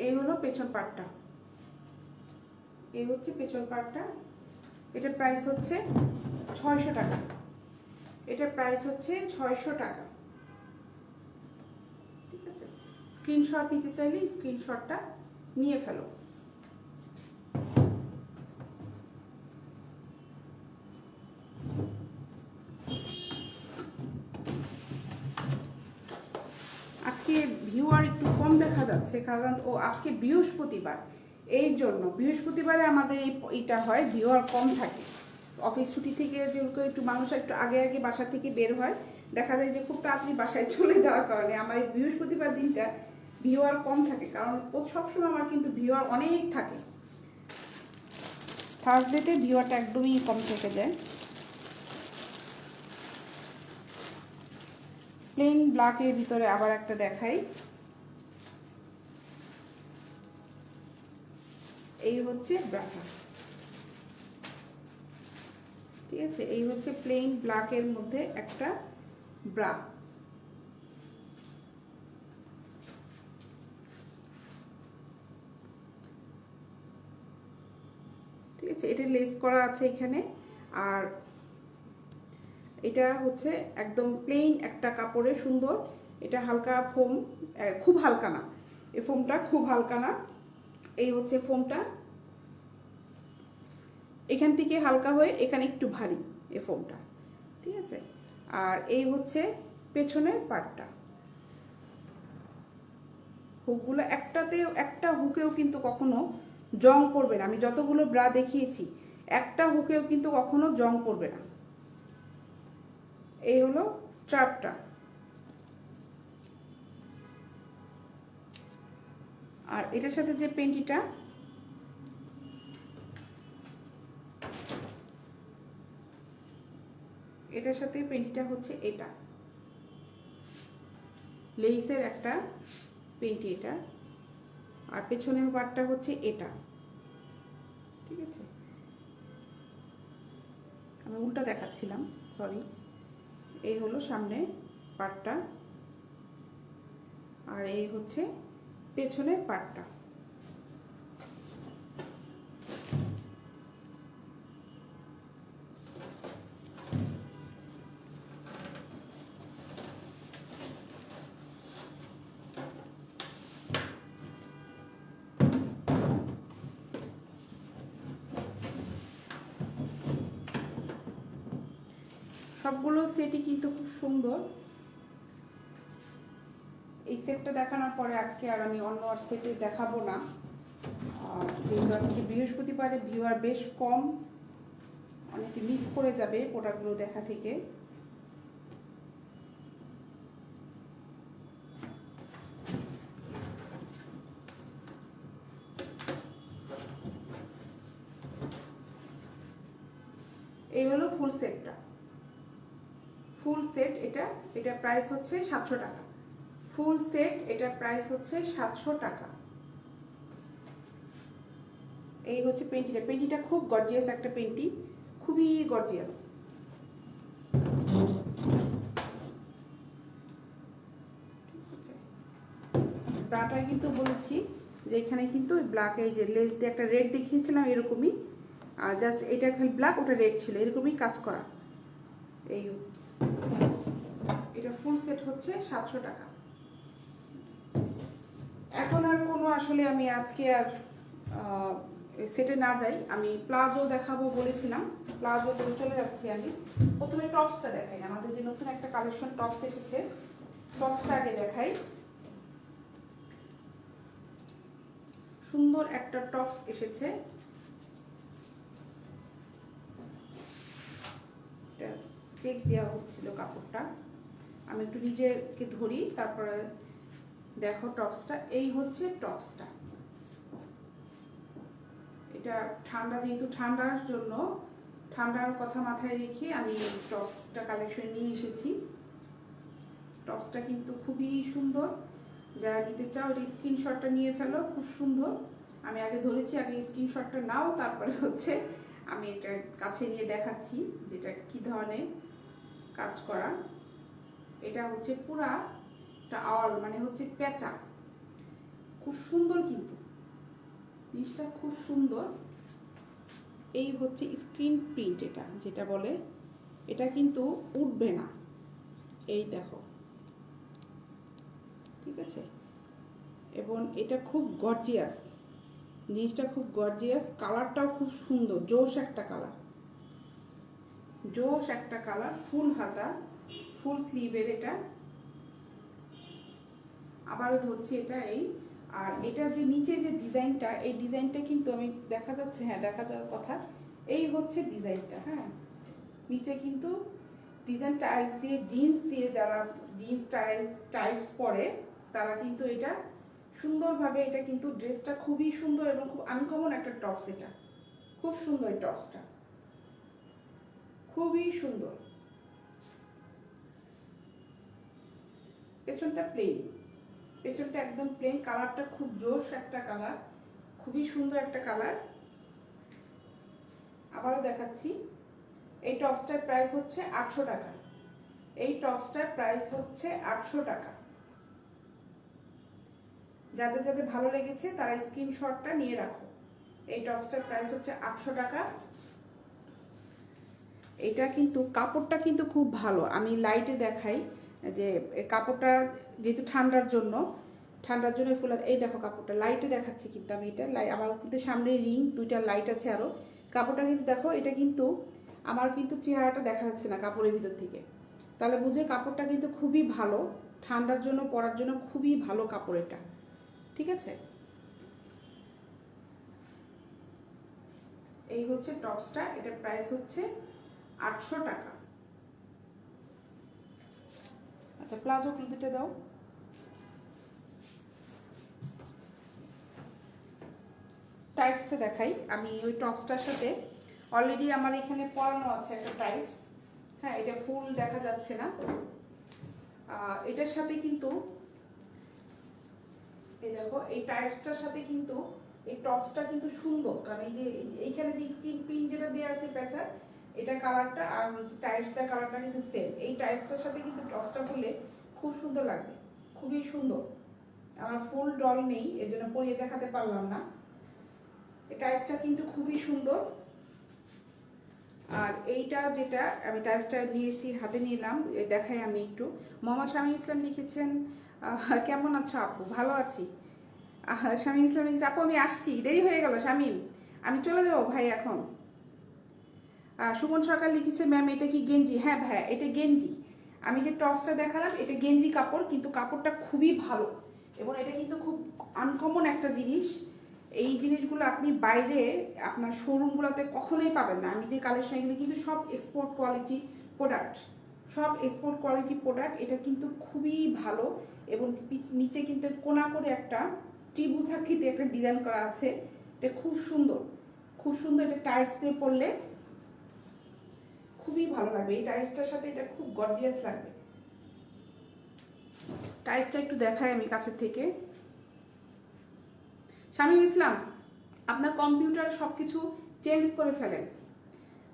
এই হলো পেছন পার্টটা, এই হচ্ছে পেছন পার্টটা। এটার প্রাইস হচ্ছে 600 টাকা, এটার প্রাইস হচ্ছে 600 টাকা। ঠিক আছে, স্ক্রিনশট নিতে চাইলে স্ক্রিনশটটা নিয়ে ফেলো। আজকে ভিউয়ার একটু কম দেখা যাচ্ছে, কারণ আজকে বৃহস্পতিবার, এই জন্য বৃহস্পতিবারে আমাদের এইটা হয়, ভিউয়ার কম থাকে। অফিস ছুটি থেকে যেগুলো একটু মানুষ একটু আগে আগে বাসা থেকে বের হয়, দেখা যায় যে খুব তাড়াতাড়ি বাসায় চলে যাওয়ার কারণে আমার এই বৃহস্পতিবার দিনটা ভিউয়ার কম থাকে, কারণ সবসময় আমার কিন্তু ভিউয়ার অনেক থাকে। থার্সডেতে ভিউয়ারটা একদমই কম থেকে যায়। প্লেন ব্ল্যাকের ভিতরে আবার একটা দেখাই, এই হচ্ছে ব্রাটা। ঠিক আছে, এই হচ্ছে প্লেন ব্ল্যাকের মধ্যে একটা ব্রা। ঠিক আছে, এটা লেস করা আছে এখানে, আর এটা হচ্ছে একদম প্লেন একটা কাপড়ে সুন্দর। এটা হালকা ফোম, খুব হালকা না, এই ফোমটা খুব হালকা না। এই হচ্ছে ফোমটা, এখান থেকে হালকা হয়ে এখানে একটু ভারী এই ফোমটা। ঠিক আছে, আর এই হচ্ছে পেছনের পার্টটা। হুকগুলো একটা হুকেও কিন্তু কখনো জং পড়বে না, আমি যতগুলো ব্রা দেখিয়েছি একটা হুকেও কিন্তু কখনো জং পড়বে না। এই হলো স্ট্রাপটা, আর এটার সাথে যে পেন্টিটা, এটার সাথে পেন্টিটা হচ্ছে এটা, লেসের একটা পেন্টি এটা, আর পেছনের পার্টটা হচ্ছে এটা। ঠিক আছে, আমি উল্টা দেখাচ্ছিলাম, সরি। এই হলো সামনে পার্টটা, আর এই হচ্ছে পেছনের পার্টটা। সবগুলো সেটই কিন্তু খুব সুন্দর। এই সেটটা দেখানোর পরে আজকে আর আমি অন্য আর সেটে দেখাবো না, যেহেতু আজকে বৃহস্পতিবারে ভিউয়ার বেশ কম, অনেকে মিস করে যাবে প্রোডাক্টগুলো দেখা থেকে। এই হলো ফুল সেটটা, ফুল সেট এটা প্রাইস হচ্ছে 700 টাকা। ফুল সেট এটার প্রাইস হচ্ছে 700 টাকা। এই হচ্ছে পেন্টিটা খুব গর্জিয়াস একটা পেন্টি, খুবই গর্জিয়াস। ব্রাটায় কিন্তু বলেছি যে এখানে কিন্তু ব্ল্যাক, এই যে লেস দিয়ে একটা রেড দেখিয়েছিলাম এরকমই, আর জাস্ট এটা খালি ব্ল্যাক, ওটা রেড ছিল, এরকমই কাজ করা। এই এটা ফুল সেট হচ্ছে 700 টাকা। এখন আর কোনো আসলে আমি আজকে আর সেটে না যাই, আমি প্লাজো দেখাবো বলেছিলাম, প্লাজো চলে যাচ্ছি আমি। প্রথমে টপসটা দেখাই, আমাদের যে নতুন একটা কালেকশন টপস এসেছে, টপসটা আগে দেখাই। সুন্দর একটা টপস এসেছে, চেক দেওয়া হচ্ছিল কাপড়টা, আমি একটু নিজেকে ধরি তারপরে দেখো টপসটা। এই হচ্ছে টপসটা, এটা ঠান্ডা, যেহেতু ঠান্ডার জন্য, ঠান্ডার কথা মাথায় রেখে আমি টপসটা কালেকশন নিয়ে এসেছি। টপসটা কিন্তু খুবই সুন্দর, যারা নিতে চাও এটা স্ক্রিনশটটা নিয়ে ফেলো, খুব সুন্দর। আমি আগে ধরেছি, আগে স্ক্রিনশটটা নাও, তারপরে হচ্ছে আমি এটা কাছে নিয়ে দেখাচ্ছি যেটা কি ধরনের কাজ করা। এটা হচ্ছে পুরা আওয়াল, মানে হচ্ছে পেঁচা, খুব সুন্দর কিন্তু জিনিসটা, খুব সুন্দর। এই হচ্ছে স্ক্রিন প্রিন্ট, এটা যেটা বলে, এটা কিন্তু উঠবে না, এই দেখো, ঠিক আছে। এবং এটা খুব গর্জিয়াস, জিনিসটা খুব গর্জিয়াস, কালারটাও খুব সুন্দর, জোশ একটা কালার, জোশ একটা কালার। ফুল হাতা, ফুল স্লিভের এটা, আবারও ধরছি এটা। এই আর এটা যে নিচে যে ডিজাইনটা, এই ডিজাইনটা কিন্তু আমি দেখা যাচ্ছে, হ্যাঁ দেখা যাওয়ার কথা, এই হচ্ছে ডিজাইনটা। হ্যাঁ, নিচে কিন্তু ডিজাইন টাইলস দিয়ে, জিন্স দিয়ে, যারা জিন্স টাইলস পরে তারা কিন্তু এটা সুন্দরভাবে, এটা কিন্তু ড্রেসটা খুবই সুন্দর এবং খুব আনকমন একটা টপস। এটা খুব সুন্দর, টপসটা খুবই সুন্দর। পেছনটা প্লেন, পেছনটা একদম প্লেন, কালারটা খুব জোশ একটা কালার, খুবই সুন্দর একটা কালার। আবারও দেখাচ্ছি, এই টপসটার প্রাইস হচ্ছে 800 টাকা। এই টপসটার প্রাইস হচ্ছে 800 টাকা। যাদের যাদের ভালো লেগেছে তারা স্ক্রিনশটটা নিয়ে রাখো। এই টপসটার প্রাইস হচ্ছে 800 টাকা। এটা কিন্তু কাপড়টা কিন্তু খুব ভালো, আমি লাইটে দেখাই যে কাপড়টা যেহেতু ঠান্ডার জন্য ফুল, এই দেখো কাপড়টা লাইটে দেখাচ্ছি কিন্তু আমি, এটা আমার কিন্তু সামনে রিং, দুইটা লাইট আছে আরও। কাপড়টা কিন্তু দেখো, এটা কিন্তু আমার কিন্তু চেহারাটা দেখা যাচ্ছে না কাপড়ের ভিতর থেকে, তাহলে বুঝে কাপড়টা কিন্তু খুবই ভালো, ঠান্ডার জন্য পরার জন্য খুবই ভালো কাপড় এটা, ঠিক আছে। এই হচ্ছে টপসটা, এটার প্রাইস হচ্ছে 800 টাকা। আচ্ছা, প্লাজো দুটো দাও। টাইটসটা দেখাই আমি, ওই টপসটার সাথে অলরেডি আমার এখানে পরানো আছে একটা টাইটস। হ্যাঁ, এটা ফুল দেখা যাচ্ছে না, এটার সাথে কিন্তু এই দেখো, এই টাইটসটার সাথে কিন্তু এই টপসটা কিন্তু সুন্দর, কারণ এই যে এইখানে যে স্ক্রিন প্রিন্ট যেটা দেওয়া আছে পেঁচার, এটা কালারটা আর হচ্ছে টাইটসটার কালারটা কিন্তু সেম। এই টাইটসটার সাথে কিন্তু টপসটা পরলে খুব সুন্দর লাগবে, খুবই সুন্দর। আমার ফুল ডল নেই, এই জন্য পরিয়ে দেখাতে পারলাম না। এই টাইটসটা কিন্তু খুবই সুন্দর। আর এইটা যেটা আমি টাইলসটা নিয়ে এসেছি, হাতে নিলাম, দেখাই আমি একটু। মোহাম্মদ শামীম ইসলাম লিখেছেন, কেমন আছো আপু? ভালো আছি। শামীম ইসলাম লিখেছে, আপু আমি আসছি, দেরি হয়ে গেল শামীম, আমি চলে যাবো ভাই এখন। সুমন সরকার লিখেছে, ম্যাম এটা কি গেঞ্জি? হ্যাঁ ভাই, এটা গেঞ্জি। আমি যে টপসটা দেখালাম এটা গেঞ্জি কাপড়, কিন্তু কাপড়টা খুবই ভালো এবং এটা কিন্তু খুব আনকমন একটা জিনিস। এই জিনিসগুলো আপনি বাইরে আপনার শোরুমগুলোতে কখনোই পাবেন না। আমি যে কালেকশন, এগুলো কিন্তু সব এক্সপোর্ট কোয়ালিটি প্রোডাক্ট, সব এক্সপোর্ট কোয়ালিটি প্রোডাক্ট। এটা কিন্তু খুবই ভালো এবং নিচে কিন্তু কোনা করে একটা ত্রিভুজ আকৃতি একটা ডিজাইন করা আছে, এটা খুব সুন্দর, খুব সুন্দর। এটা টাইটস দিয়ে পরলে খুবই ভালো লাগবে, এই টাইটসটার সাথে এটা খুব গর্জিয়াস লাগবে। টাইটসটা একটু দেখাই আমি কাছের থেকে। শামীম ইসলাম, আপনার কম্পিউটার সব কিছু চেঞ্জ করে ফেলেন।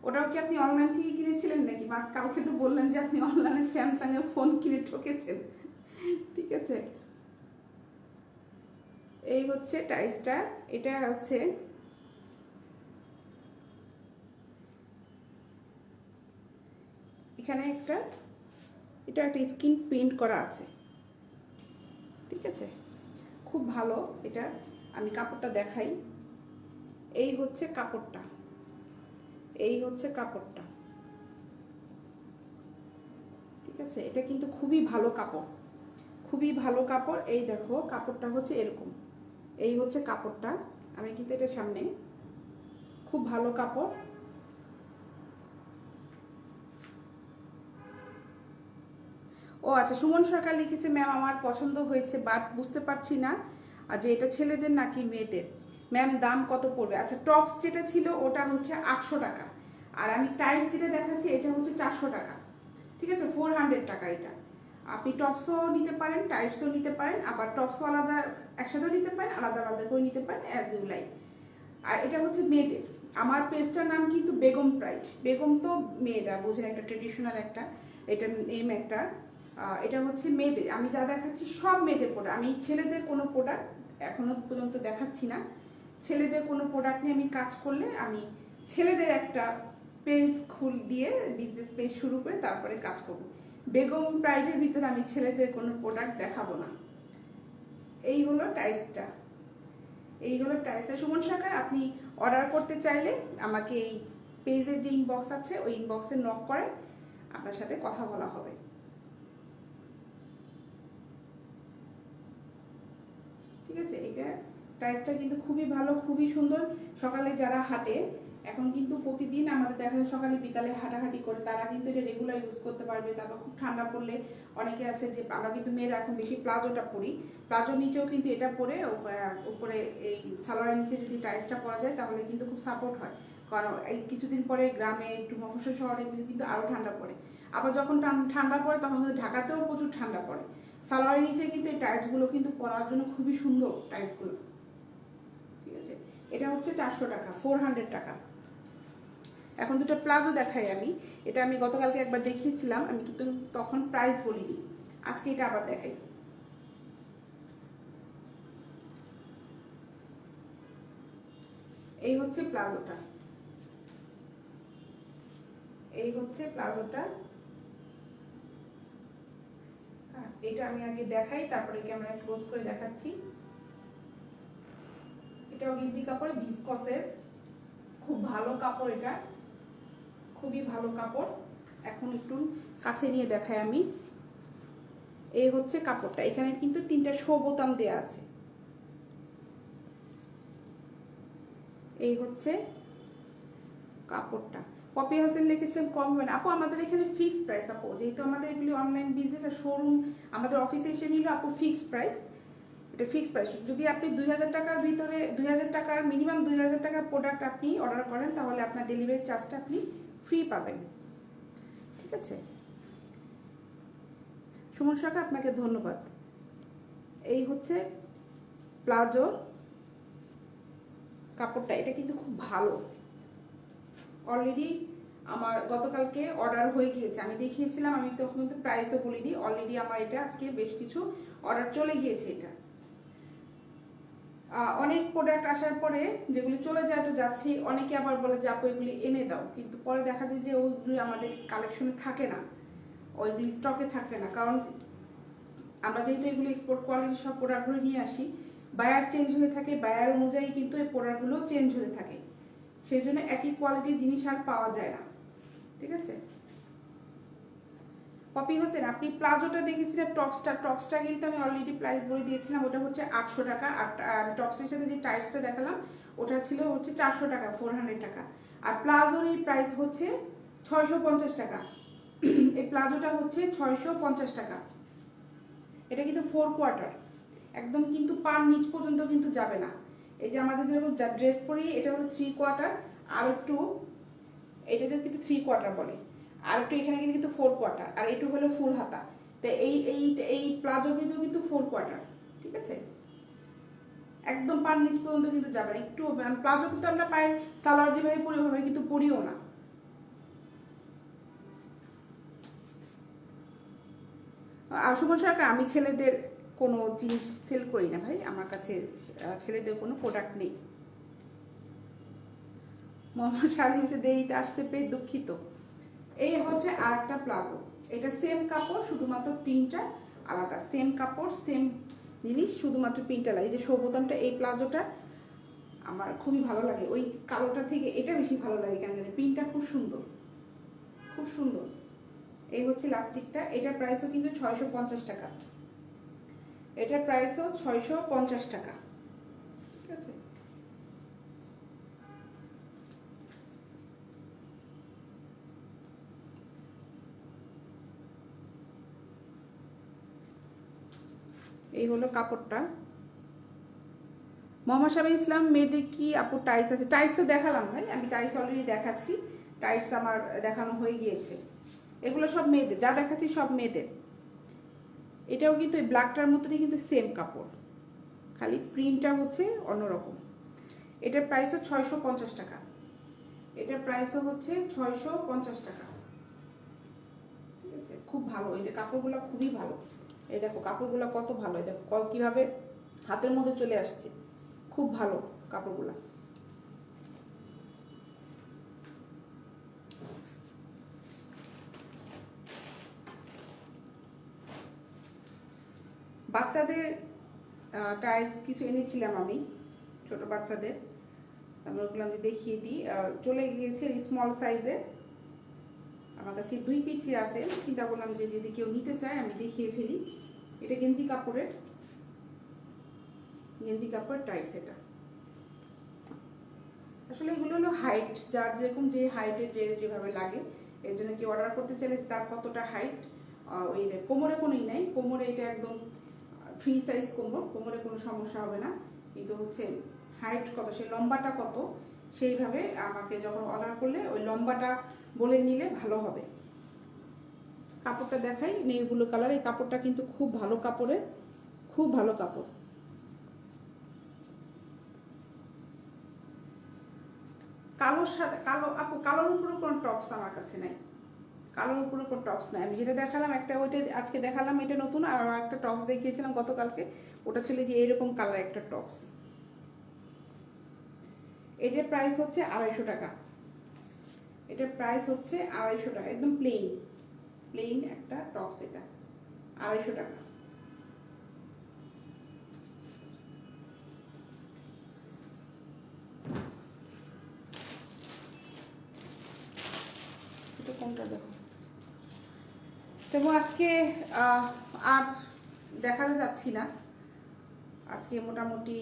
ওটাও কি আপনি অনলাইন থেকে কিনেছিলেন নাকি? কালকে তো বললেন যে আপনি অনলাইনে স্যামসাংয়ের ফোন কিনে ঠকেছেন, ঠিক আছে। এই হচ্ছে টাইসটা, এটা হচ্ছে এখানে এটা একটা স্ক্রিন প্রিন্ট করা আছে, ঠিক আছে, খুব ভালো এটা। আমি কাপড়টা দেখাই, এই হচ্ছে কাপড়টা, এই হচ্ছে কাপড়টা, ঠিক আছে। এটা কিন্তু খুবই ভালো কাপড়, খুবই ভালো কাপড়। এই দেখো কাপড়টা হচ্ছে এরকম, এই হচ্ছে কাপড়টা। আমি কিন্তু এটা সামনে, খুব ভালো কাপড়। ও আচ্ছা, সুমন সরকার লিখেছে ম্যাম আমার পছন্দ হয়েছে বাট বুঝতে পারছি না যে এটা ছেলেদের নাকি মেয়েদের। ম্যাম দাম কত পড়বে? আচ্ছা, টপস যেটা ছিল ওটা হচ্ছে 800 টাকা, আর আমি টাইস যেটা দেখাচ্ছি এটা হচ্ছে 400 টাকা, ঠিক আছে, 400 টাকা এটা। আপনি টপসও নিতে পারেন, টাইসও নিতে পারেন, আবার টপসও আলাদা একসাথেও নিতে পারেন, আলাদা আলাদা করে নিতে পারেন, অ্যাজ ইউ লাইক। আর এটা হচ্ছে মেয়েদের। আমার পেজটার নাম কিন্তু বেগম প্রাইড। বেগম তো মেয়েরা বোঝেন, একটা ট্রেডিশনাল একটা, এটা নেম একটা। এটা হচ্ছে মেয়েদের, আমি যা দেখাচ্ছি সব মেয়েদের প্রোডাক্ট। আমি ছেলেদের কোনো প্রোডাক্ট এখনো পর্যন্ত দেখাচ্ছি না। ছেলেদের কোনো প্রোডাক্ট নিয়ে আমি কাজ করলে আমি ছেলেদের একটা পেজ দিয়ে বিজনেস পেজ শুরু করে তারপরে কাজ করব। বেগম প্রাইডের ভিতরে আমি ছেলেদের কোনো প্রোডাক্ট দেখাবো না। এই হলো টাইসটা, এই হলো টাইসের। সুমন সরকার আপনি অর্ডার করতে চাইলে আমাকে এই পেজের যে ইনবক্স আছে ওই ইনবক্সে নক করেন, আপনার সাথে কথা বলা হবে, ঠিক আছে। এটা টাইসটা কিন্তু খুবই ভালো, খুবই সুন্দর। সকালে যারা হাঁটে, এখন কিন্তু প্রতিদিন আমাদের দেখা যায় সকালে বিকালে হাঁটাহাঁটি করে, তারা কিন্তু এটা রেগুলার ইউজ করতে পারবে। তারপর খুব ঠান্ডা পড়লে অনেকে আছে যে, আমরা কিন্তু মেয়েরা এখন বেশি প্লাজোটা পরি, প্লাজোর নিচেও কিন্তু এটা পরে উপরে এই সালোয়ারের নিচে যদি টাইসটা পরা যায় তাহলে কিন্তু খুব সাপোর্ট হয়। কারণ এই কিছুদিন পরে গ্রামে একটু মফস্বল শহরে কিন্তু আরও ঠান্ডা পড়ে। আবার যখন ঠান্ডা পড়ে তখন কিন্তু ঢাকাতেও প্রচুর ঠান্ডা পড়ে। সালোয়ারের নিচে কিন্তু এই টাইটসগুলো কিন্তু পরার জন্য খুবই সুন্দর টাইটসগুলো, ঠিক আছে। এটা হচ্ছে 400 টাকা, 400 টাকা। এখন দুটো প্লাজো দেখাই আমি। এটা আমি গতকালকে একবার দেখিয়েছিলাম, আমি কিন্তু তখন প্রাইস বলিনি, আজকে এটা আবার দেখাই। এই হচ্ছে প্লাজোটা, এই হচ্ছে প্লাজোটা। এটা আমি আগে দেখাই, তারপরে ক্যামেরা ক্লোজ করে দেখাচ্ছি। এটাও গেঞ্জি কাপড়ে, ভিসকসের, খুব ভালো কাপড়, এটা খুবই ভালো কাপড়। এখন একটু কাছে নিয়ে দেখাই আমি। এই হচ্ছে কাপড়টা, এখানে কিন্তু 3টা শো বোতাম দেয়া আছে। এই হচ্ছে কাপড়টা। পপি হাসান লিখেছেন কম হবে না আপু, আমাদের এখানে ফিক্সড প্রাইস আপু, যেহেতু আমাদের এগুলি অনলাইন বিজনেস আর শোরুম, আমাদের অফিসে এসে নিল আপু ফিক্সড প্রাইস। এটা ফিক্সড প্রাইস। যদি আপনি 2000 টাকার ভিতরে 2000 টাকার মিনিমাম 2000 টাকার প্রোডাক্ট আপনি অর্ডার করেন তাহলে আপনার ডেলিভারি চার্জটা আপনি ফ্রি পাবেন, ঠিক আছে। সুমন সরকার আপনাকে ধন্যবাদ। এই হচ্ছে প্লাজো কাপড়টা, এটা কিন্তু খুব ভালো। অলরেডি আমার গতকালকে অর্ডার হয়ে গিয়েছে, আমি দেখিয়েছিলাম, আমি তখন কিন্তু প্রাইসও বলিনি। অলরেডি আমার এটা আজকে বেশ কিছু অর্ডার চলে গিয়েছে। এটা অনেক প্রোডাক্ট আসার পরে যেগুলি চলে যায় তো যাচ্ছি, অনেকে আবার বলে যে আপু এগুলি এনে দাও, কিন্তু পরে দেখা যায় যে ওইগুলি আমাদের কালেকশনে থাকে না, ওইগুলি স্টকে থাকে না। কারণ আমরা যেহেতু এগুলি এক্সপোর্ট কোয়ালিটি সব প্রোডাক্টগুলো নিয়ে আসি, বায়ার চেঞ্জ হয়ে থাকে, বায়ার অনুযায়ী কিন্তু এই প্রোডাক্টগুলো চেঞ্জ হতে থাকে, সেই জন্য একই কোয়ালিটির জিনিস আর পাওয়া যায় না, ঠিক আছে। পপি হোসেন আপনি প্লাজোটা দেখেছিলেন, টপসটা কিন্তু আমি অলরেডি প্রাইস বলে দিয়েছিলাম, ওটা হচ্ছে 800 টাকা। আর টপসের সাথে যে টাইটসটা দেখালাম ওটা ছিল হচ্ছে 400 টাকা, 400 টাকা। আর প্লাজোর এই প্রাইস হচ্ছে 650 টাকা। এই প্লাজোটা হচ্ছে 650 টাকা। এটা কিন্তু 4 কোয়ার্টার, একদম কিন্তু পার নিচ পর্যন্ত কিন্তু যাবে না। এই যে আমাদের যেরকম ড্রেস পরি এটা হলো 3 কোয়ার্টার, আর একটু এটাকে কিন্তু 3 কোয়ার্টার বলে, আর একটু এখানে কিন্তু 4 কোয়ার্টার, আর এইটুকু হলো ফুল হাতা। তো এই প্লাজো কিন্তু 4 কোয়ার্টার, ঠিক আছে। একদম পার নিচ পর্যন্ত কিন্তু যাবে না। একটু প্লাজো কিন্তু আমরা পায়ের সালোয়ার যেভাবে পরি ওভাবে কিন্তু পরিও না। সুমন সরকার আমি ছেলেদের কোনো জিনিস সেল করি না ভাই, আমার কাছে ছেলেদের কোনো প্রোডাক্ট নেই। মোহাম্মদ শাহিনকে দেরিতে আসতে পেয়ে দুঃখিত। এই হচ্ছে আর একটা প্লাজো, এটা সেম কাপড়, শুধুমাত্র প্রিন্টটা আলাদা। সেম কাপড় সেম জিনিস, শুধুমাত্র প্রিন্ট আলাদা। এই যে সৌবোতামটা, এই প্লাজোটা আমার খুবই ভালো লাগে, ওই কালোটা থেকে এটা বেশি ভালো লাগে কেন জানি, প্রিন্টটা খুব সুন্দর, খুব সুন্দর। এই হচ্ছে লাস্টিকটা, এটার প্রাইসও কিন্তু 650 টাকা, এটার প্রাইসও 650 টাকা, ঠিক আছে। এই হলো কাপড়টা। মোহাম্মদ শামী ইসলাম, মেয়েদের কি আপু টাইস আছে? টাইস তো দেখালাম ভাই, আমি টাইস অলরেডি দেখাচ্ছি, টাইস আমার দেখানো হয়ে গিয়েছে। এগুলো সব মেয়েদের, যা দেখাচ্ছি সব মেয়েদের। এটাও কিন্তু এই ব্ল্যাকটার মতনই কিন্তু সেম কাপড়, খালি প্রিন্টটা হচ্ছে অন্যরকম। এটার প্রাইসও 650 টাকা, এটার প্রাইসও হচ্ছে 650 টাকা, ঠিক আছে। খুব ভালো, এই যে কাপড়গুলো খুবই ভালো। এই দেখো কাপড়গুলো কত ভালো, এই দেখো কীভাবে হাতের মধ্যে চলে আসছে, খুব ভালো কাপড়গুলো। বাচ্চাদের টাইস কিছু এনেছিলাম আমি, ছোট বাচ্চাদের, আমি ওগুলো আমি দেখিয়ে দিই। চলে গিয়েছে স্মল সাইজের, আমার কাছে 2 পিসই আছে, চিন্তা করলাম যে যদি কেউ নিতে চায় আমি দেখিয়ে ফেলি। এটা গেঞ্জি কাপড়ের, গেঞ্জি কাপড় টাইস। এটা আসলে এগুলো হলো হাইট, যার যেরকম যে হাইটে যেভাবে লাগে, এর জন্য কি অর্ডার করতে চাইলে তার কতটা হাইট, ওই কোমরে কোনোই নাই, কোমরে এটা একদম ফ্রি সাইজ কোমর, কোমরে কোনো সমস্যা হবে না, কিন্তু হচ্ছে হাইট কত, সেই লম্বাটা কত, সেইভাবে আমাকে যখন অর্ডার করলে ওই লম্বাটা বলে নিলে ভালো হবে। কাপড়টা দেখাই, নেই ব্লু কালার, এই কাপড়টা কিন্তু খুব ভালো কাপড়ের, খুব ভালো কাপড়। কালোর সাথে কালো, আপু কালোর উপরে কোনো টপস আমার কাছে নাই, কালোর উপরে কোনো টপস নাই। আমি যেটা দেখালাম একটা, ওইটা আজকে দেখালাম, এটা নতুন। আর একটা টপস দেখিয়েছিলাম গতকালকে, ওটা ছিল যে এরকম কালার একটা টপস। এটার প্রাইস হচ্ছে 250 টাকা, এটার প্রাইস হচ্ছে 250 টাকা, একদম প্লেন, প্লেন একটা টপস, এটা 250 টাকা। এটা কোনটা দেখো। তবু আজকে আর দেখাতে যাচ্ছি না, আজকে মোটামুটি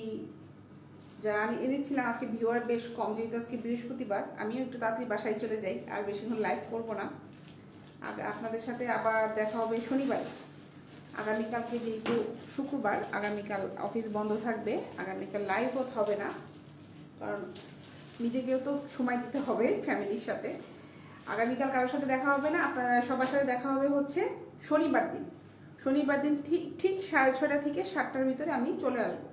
যা এনেছিলাম, আজকে ভিউয়ার বেশ কম, যেহেতু আজকে বৃহস্পতিবার, আমিও একটু তাড়াতাড়ি বাসায় চলে যাই, আর বেশিক্ষণ লাইভ করবো না। আর আপনাদের সাথে আবার দেখা হবে শনিবার। আগামীকালকে যেহেতু শুক্রবার, আগামীকাল অফিস বন্ধ থাকবে, আগামীকাল লাইভও হবে না, কারণ নিজেকেও তো সময় দিতে হবে ফ্যামিলির সাথে। আগামীকাল কারোর সাথে দেখা হবে না, আপনারা সবার সাথে দেখা হবে হচ্ছে শনিবার দিন। শনিবার দিন ঠিক 6:30 থেকে 7টার ভিতরে আমি চলে আসবো।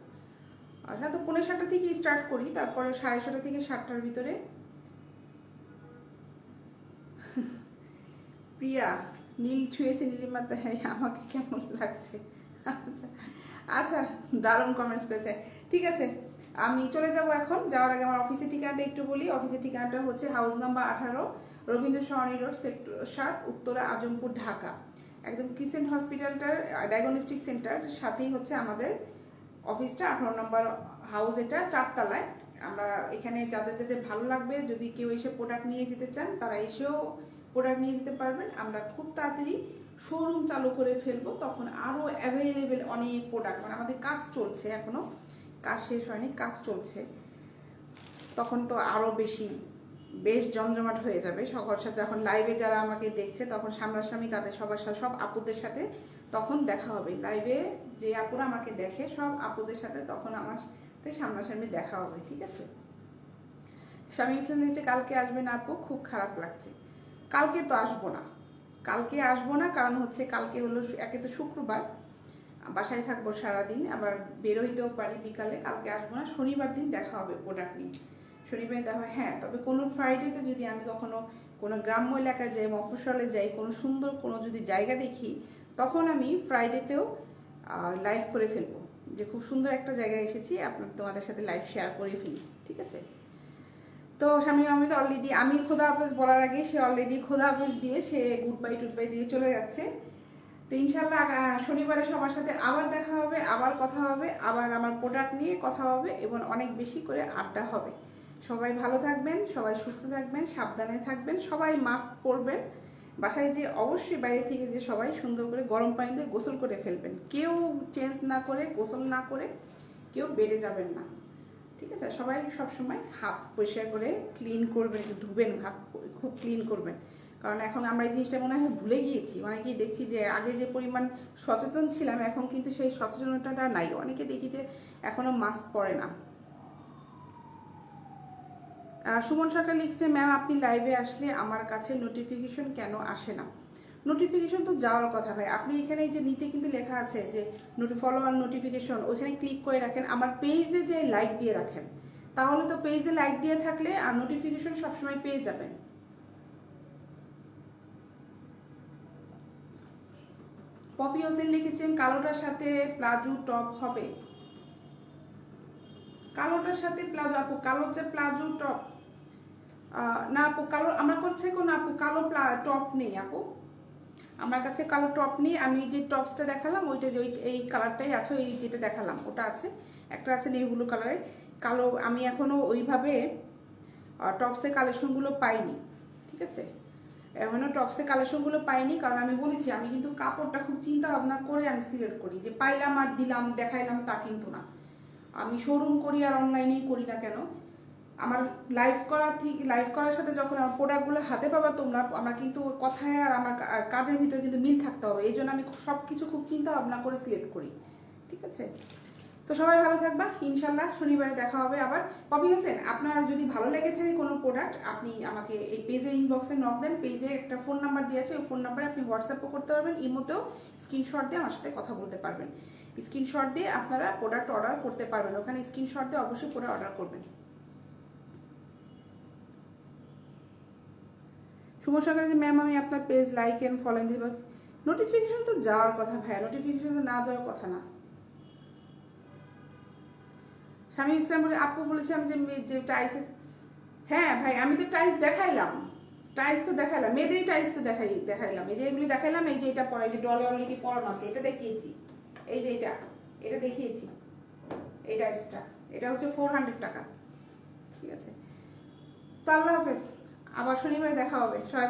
আর হ্যাঁ, তো 5:45 থেকে স্টার্ট করি, তারপরে 6:30 থেকে 7টার ভিতরে। প্রিয়া, নীল ছুঁয়েছে নীলিমাতে, হ্যাঁ আমাকে কেমন লাগছে? আচ্ছা আচ্ছা, দারুণ কমেন্টস করেছে। ঠিক আছে, আমি চলে যাব এখন। যাওয়ার আগে আমার অফিসের ঠিকানাটা একটু বলি। অফিসের ঠিকানাটা হচ্ছে হাউস নাম্বার 18, রবীন্দ্র সরণি রোড, সেক্টর 7, উত্তরা, আজমপুর, ঢাকা। একদম ক্রিসেন্ট হসপিটালটার ডায়াগনস্টিক সেন্টার সাথেই হচ্ছে আমাদের অফিসটা, 18 নম্বর হাউস, এটা 4 তলায়। আমরা এখানে যাদের যাদের ভালো লাগবে, যদি কেউ এসে প্রোডাক্ট নিয়ে যেতে চান তারা এসেও প্রোডাক্ট নিয়ে যেতে পারবেন। আমরা খুব তাড়াতাড়ি শোরুম চালু করে ফেলবো, তখন আরও অ্যাভেলেবেল অনেক প্রোডাক্ট, মানে আমাদের কাজ চলছে, এখনও কাজ শেষ হয়নি, কাজ চলছে, তখন তো আরও বেশ জমজমাট হয়ে যাবে। সবার সাথে যখন লাইভে যারা আমাকে দেখছে, তখন সামনাসামনি তাদের সবার সাথে, সব আপুদের সাথে তখন দেখা হবে। লাইভে যে আপুরা আমাকে দেখে সব আপুদের সাথে তখন আমার সাথে সামনাসামনি দেখা হবে, ঠিক আছে। স্বামী ইসলাম নিচে, কালকে আসবে না আপু? খুব খারাপ লাগছে। কালকে তো আসবো না, কালকে আসবো না, কারণ হচ্ছে কালকে হলো একে তো শুক্রবার, বাসায় থাকবো সারাদিন, আবার বেরোইতেও পারি বিকালে। কালকে আসবো না, শনিবার দিন দেখা হবে প্রোডাক্ট নিয়ে, শনিবার দেখা হবে। হ্যাঁ, তবে কোনো ফ্রাইডেতে যদি আমি কখনো কোনো গ্রাম্য এলাকায় যাই, মফস্বলে যাই, কোনো সুন্দর কোনো যদি জায়গা দেখি, তখন আমি ফ্রাইডেতেও লাইভ করে ফেলবো, যে খুব সুন্দর একটা জায়গায় এসেছি, তোমাদের সাথে লাইভ শেয়ার করে ফেলি, ঠিক আছে? তো স্বামী মামিদ অলরেডি, আমি খোদা হাফেজ বলার আগে সে অলরেডি খোদা হাফেজ দিয়ে সে গুড বাই টুড বাই দিয়ে চলে যাচ্ছে। তো ইনশাল্লাহ শনিবারে সবার সাথে আবার দেখা হবে, আবার কথা হবে, আবার আমার প্রোডাক্ট নিয়ে কথা হবে এবং অনেক বেশি করে আড্ডা হবে। সবাই ভালো থাকবেন, সবাই সুস্থ থাকবেন, সাবধানে থাকবেন, সবাই মাস্ক পরবেন, বাসায় যে অবশ্যই বাইরে থেকে যে সবাই সুন্দর করে গরম পানি দিয়ে গোসল করে ফেলবেন, কেউ চেঞ্জ না করে গোসল না করে কেউ বেডে যাবেন না, ঠিক আছে? সবাই সবসময় হাত পরিষ্কার করে ক্লিন করবেন, একটু ধুবেন, হাত খুব ক্লিন করবেন, কারণ এখন আমরা এই জিনিসটা মনে হয় ভুলে গিয়েছি। অনেকেই দেখছি যে আগে যে পরিমাণ সচেতন ছিলাম এখন কিন্তু সেই সচেতনতাটা নাই, অনেকে দেখি যে এখনো মাস্ক পরে না। সুমন সরকার লিখছে, ম্যাম আপনি লাইভে আসলে আমার কাছে নোটিফিকেশন কেন আসে না? নোটিফিকেশন তো যাওয়ার কথা ভাই, আপনি এখানে যে নিচে কিন্তু লেখা আছে যে ফলো আর নোটিফিকেশন, ওইখানে ক্লিক করে রাখেন, আমার পেজে যে লাইক দিয়ে রাখেন, তাহলে তো পেজে লাইক দিয়ে থাকলে আর নোটিফিকেশন সবসময় পেয়ে যাবেন। পপি হোসেন লিখেছেন, কালোটার সাথে প্লাজো টপ হবে? কালোটার সাথে প্লাজো, আপু কালো যে প্লাজো টপ না আপু, কালো আমার কাছে কোনো আপু কালো টপ নেই আপু, আমার কাছে কালো টপ নেই। আমি যে টপসটা দেখালাম ওইটা যে এই কালারটাই আছে, ওই যেটা দেখালাম ওটা আছে, একটা আছে নেই ব্লু কালারের। কালো আমি এখনও ওইভাবে টপসের কালেকশনগুলো পাইনি, ঠিক আছে? এখনও টপসের কালেকশনগুলো পাইনি, কারণ আমি বলেছি আমি কিন্তু কাপড়টা খুব চিন্তা ভাবনা করে আমি সিলেক্ট করি, যে পাইলাম আর দিলাম দেখাইলাম তা কিন্তু না। আমি শোরুম করি আর অনলাইনেই করি না কেন, আমার লাইভ করার সাথে যখন আমার প্রোডাক্টগুলো হাতে পাবা তোমরা, আমার কিন্তু কথায় আর আমার কাজের ভিতরে কিন্তু মিল থাকতে হবে, এই জন্য আমি সব কিছু খুব চিন্তা ভাবনা করে সিলেক্ট করি, ঠিক আছে? তো সবাই ভালো থাকবা, ইনশাল্লাহ শনিবারে দেখা হবে আবার। পপি হোসেন, আপনার যদি ভালো লেগে থাকে কোনো প্রোডাক্ট, আপনি আমাকে এই পেজে ইনবক্সে নক দেন, পেজে একটা ফোন নাম্বার দিয়েছে, ওই ফোন নাম্বারে আপনি হোয়াটসঅ্যাপও করতে পারবেন, ইমোতেও স্ক্রিনশট দিয়ে আমার সাথে কথা বলতে পারবেন। স্ক্রিনশট দিয়ে আপনারা প্রোডাক্ট অর্ডার করতে পারবেন, ওখানে স্ক্রিনশট দিয়ে অবশ্যই প্রোডাক্ট অর্ডার করবেন। শুভ সকালে, ম্যাম আমি আপনার পেজ লাইক অ্যান্ড ফলোইং দেব, নোটিফিকেশন তো যাওয়ার কথা ভাইয়া, নোটিফিকেশন তো না যাওয়ার কথা না। স্বামী ইসলাম বলে, আপু বলেছিলাম যে টাইস, হ্যাঁ ভাই আমি তো টাইস দেখাইলাম, টাইস তো দেখাইলাম, মেয়েদের টাইস তো দেখাইলাম, এই যে এগুলি দেখাইলাম, এই যে এটা পরে যে ডলে অলরেডি পরানো আছে এটা দেখিয়েছি, এই যে এটা দেখিয়েছি, এই টাইসটা, এটা হচ্ছে 400 টাকা, ঠিক আছে? তো আল্লাহ হাফেজ, আবার শনিবারে দেখা হবে সবাই।